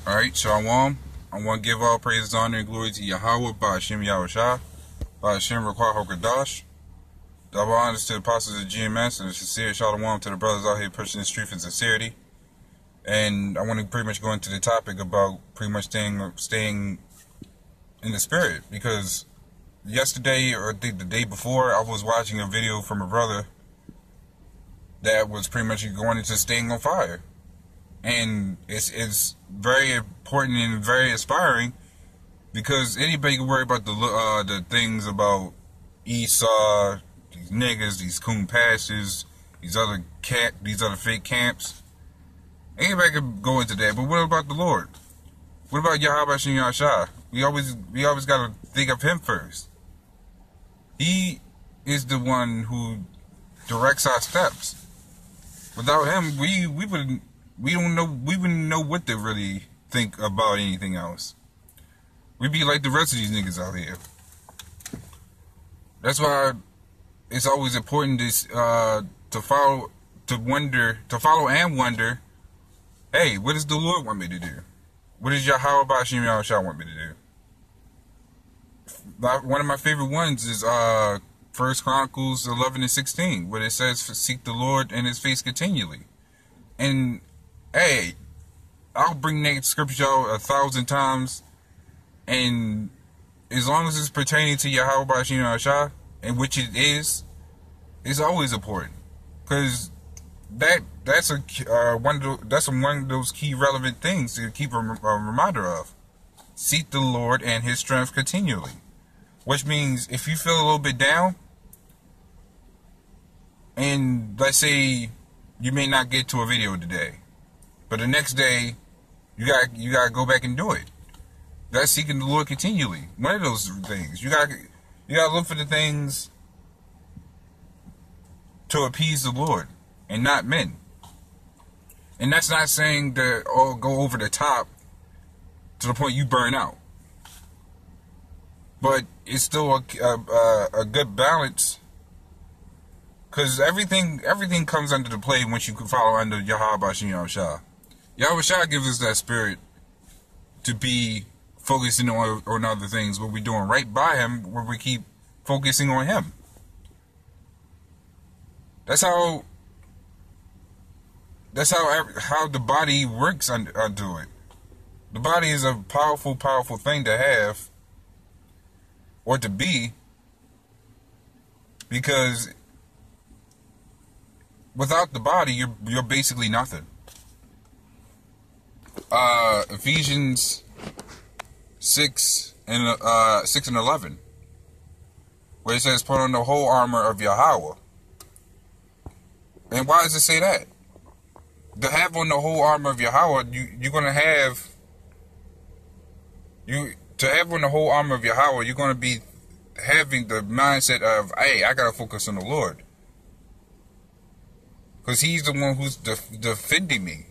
Alright, Shalom. I want to give all praise, honor, and glory to Yahweh, Ba'ashem Yahushua, Ba'ashem Rukwah HaKadosh. Double honors to the apostles of GMS, and a sincere shalom to the brothers out here pushing this truth and sincerity. And I want to pretty much go into the topic about pretty much staying in the spirit, because yesterday, or I think the day before, I was watching a video from a brother that was pretty much going into staying on fire. And it's very important and very inspiring, because anybody can worry about the things about Esau, these niggas, these coon pastors, these other fake camps. Anybody can go into that, but what about the Lord? What about Yahweh Shem Yahshua? We always gotta think of Him first. He is the one who directs our steps. Without Him, we wouldn't know what to really think about anything else. We'd be like the rest of these niggas out here. That's why it's always important to follow and wonder, hey, what does the Lord want me to do? What does Yahweh Ba'ashem Yahushua want me to do? One of my favorite ones is 1 Chronicles 11:16, where it says, seek the Lord and His face continually. And hey, I'll bring that scripture out 1,000 times, and as long as it's pertaining to Yahweh Ba'ashem Yahushua, and which it is, it's always important, because that's one of those key relevant things to keep a reminder of. Seek the Lord and His strength continually, which means if you feel a little bit down, and let's say you may not get to a video today, but the next day, you gotta go back and do it. That's seeking the Lord continually. One of those things. You gotta look for the things to appease the Lord and not men. And that's not saying that go over the top to the point you burn out. But it's still a good balance. Because everything comes under the play once you can follow under Yahweh Ba'ashem Yahushua. Yahushua gives us that spirit to be focusing on other things, what we're doing right by Him, where we keep focusing on Him. That's how the body works under it. The body is a powerful thing to have, or to be, because without the body, you're basically nothing. Ephesians 6 and 11, where it says, "Put on the whole armor of Yahweh." And why does it say that? To have on the whole armor of Yahweh, you're gonna have on the whole armor of Yahweh, you're gonna be having the mindset of, hey, I gotta focus on the Lord, because He's the one who's defending me.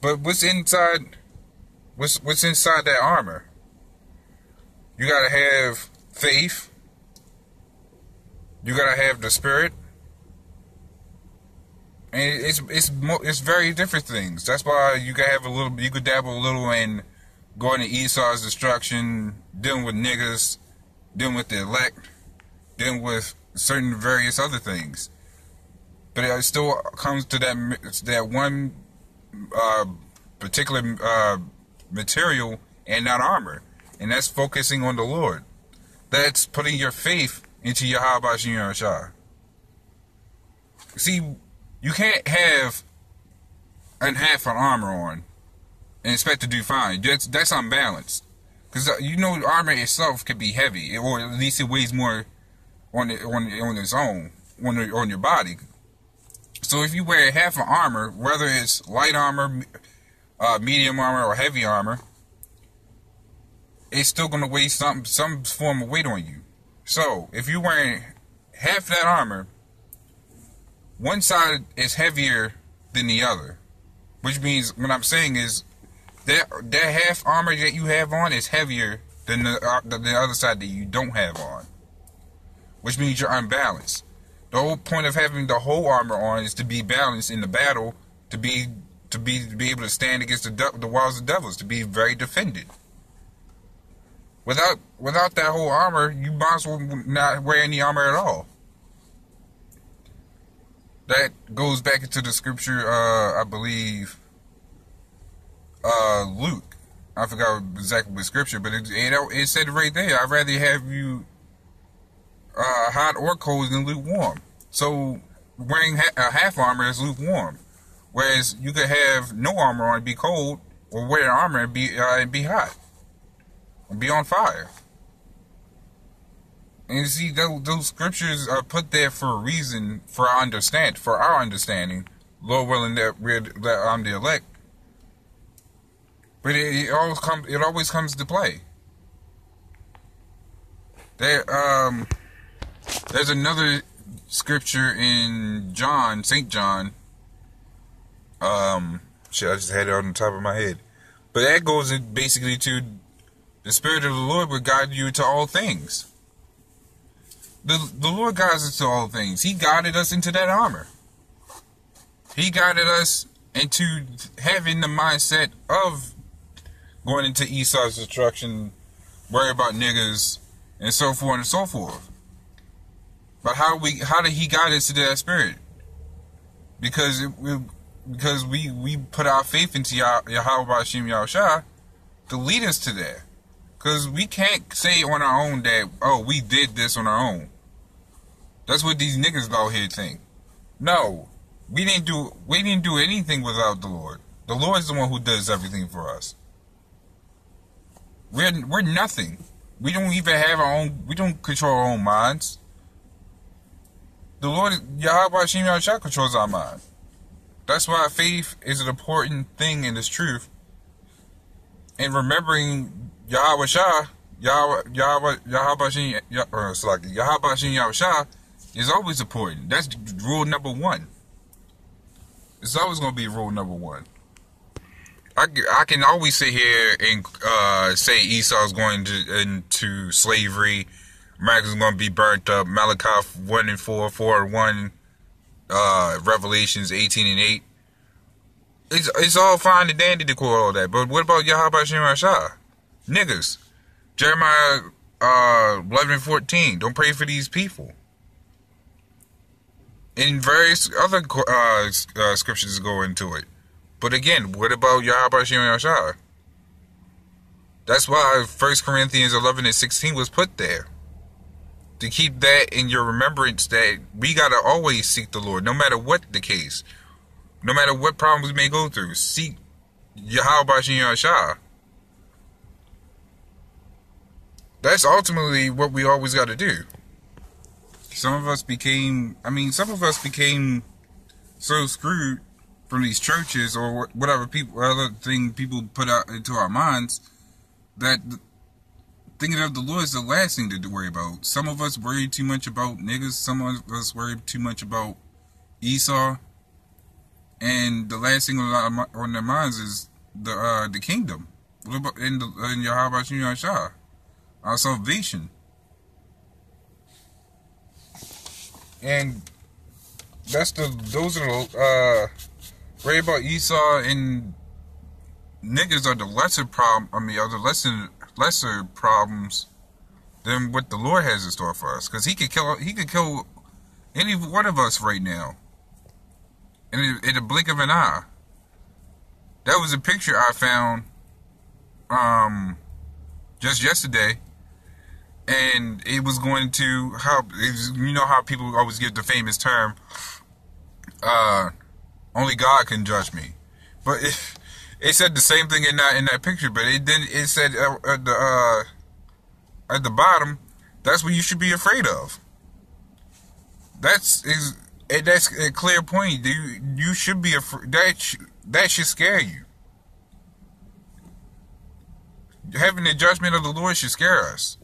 But what's inside that armor? You gotta have faith. You gotta have the Spirit, and it's very different things. That's why you could dabble a little in going to Esau's destruction, dealing with niggas, dealing with the elect, dealing with certain various other things. But it still comes to that one particular material and that armor, and that's focusing on the Lord. That's putting your faith into Yahweh Ba'ashem Yahushua. See, you can't have half an armor on and expect to do fine. That's unbalanced, because armor itself could be heavy, or at least it weighs more on its own on your body. So if you wear half an armor, whether it's light armor, medium armor, or heavy armor, it's still going to weigh some form of weight on you. So if you're wearing half that armor, one side is heavier than the other, which means what I'm saying is that half armor that you have on is heavier than the other side that you don't have on, which means you're unbalanced. The whole point of having the whole armor on is to be balanced in the battle, to be to be able to stand against the wiles of devils, to be very defended. Without that whole armor, you might as well not wear any armor at all. That goes back into the scripture, I believe, Luke. I forgot exactly what scripture, but it said right there, I'd rather have you hot or cold than lukewarm. So wearing a half armor is lukewarm, whereas you could have no armor on and be cold, or wear armor and be hot, and be on fire. And you see, those scriptures are put there for a reason, for our understanding. Lord willing that I'm the elect. But it always comes to play. There's another scripture in John, St. John. Shit, I just had it on the top of my head. But that goes in basically to the Spirit of the Lord will guide you to all things. The Lord guides us to all things. He guided us into that armor. He guided us into having the mindset of going into Esau's destruction, worry about niggas, and so forth and so forth. But how did he guide us to that spirit? Because we put our faith into Yahweh Hashem Yahushua to lead us to that. Because we can't say on our own that, oh, we did this on our own. That's what these niggas out here think. No, we didn't do anything without the Lord. The Lord is the one who does everything for us. We're nothing. We don't even have our own. We don't control our own minds. The Lord, Yahweh Hashem Yahushua, controls our mind. That's why faith is an important thing in this truth. And remembering Yahweh Hashem Yahushua is always important. That's rule number one. It's always going to be rule number one. I can always sit here and say Esau's going into slavery. America's going to be burnt up. Malachi 1:4, 4:1, Revelations 18:8. It's all fine and dandy to quote all that. But what about Yahweh Hashem Yahushua? Niggas. Jeremiah 11:14. Don't pray for these people. And various other scriptures go into it. But again, what about Yahweh Hashem Yahushua? That's why 1 Corinthians 11:16 was put there. To keep that in your remembrance that we got to always seek the Lord, no matter what the case. No matter what problems we may go through. Seek Yahweh Hashem Yahushua. That's ultimately what we always got to do. Some of us became so screwed from these churches or whatever other thing people put out into our minds that thinking of the Lord is the last thing to worry about. Some of us worry too much about niggas. Some of us worry too much about Esau. And the last thing on their minds is the kingdom. What about in Yahweh Hashem Yahushua? Our salvation. And those are worry about Esau and niggas are the lesser problem. Are the lesser problems than what the Lord has in store for us. Because he could kill any one of us right now. In a blink of an eye. That was a picture I found just yesterday. And it was going to how people always give the famous term, only God can judge me. But it said the same thing in that picture, but it said at the bottom, that's what you should be afraid of. That's a clear point. You should be afraid. That should scare you. Having the judgment of the Lord should scare us.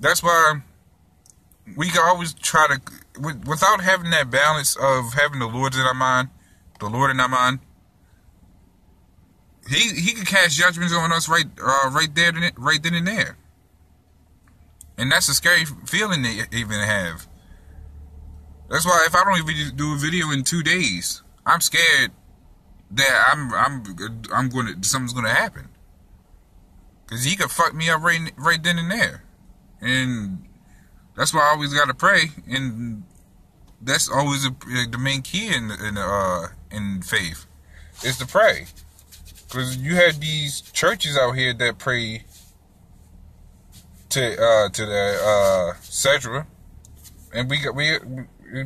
That's why we can always try to, without having that balance of having the Lord in our mind, He can cast judgments on us right then and there, and that's a scary feeling to even have. That's why if I don't even do a video in 2 days, I'm scared that something's gonna happen. Cause he could fuck me up right then and there. And that's why I always gotta pray, and that's always the main key in faith, is to pray. Cause you had these churches out here that pray to the Cedra, and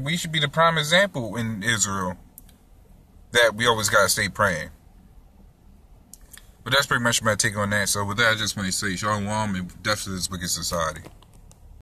we should be the prime example in Israel that we always gotta stay praying. But that's pretty much my take on that. So with that, I just want to say Shalom and death to this wicked society.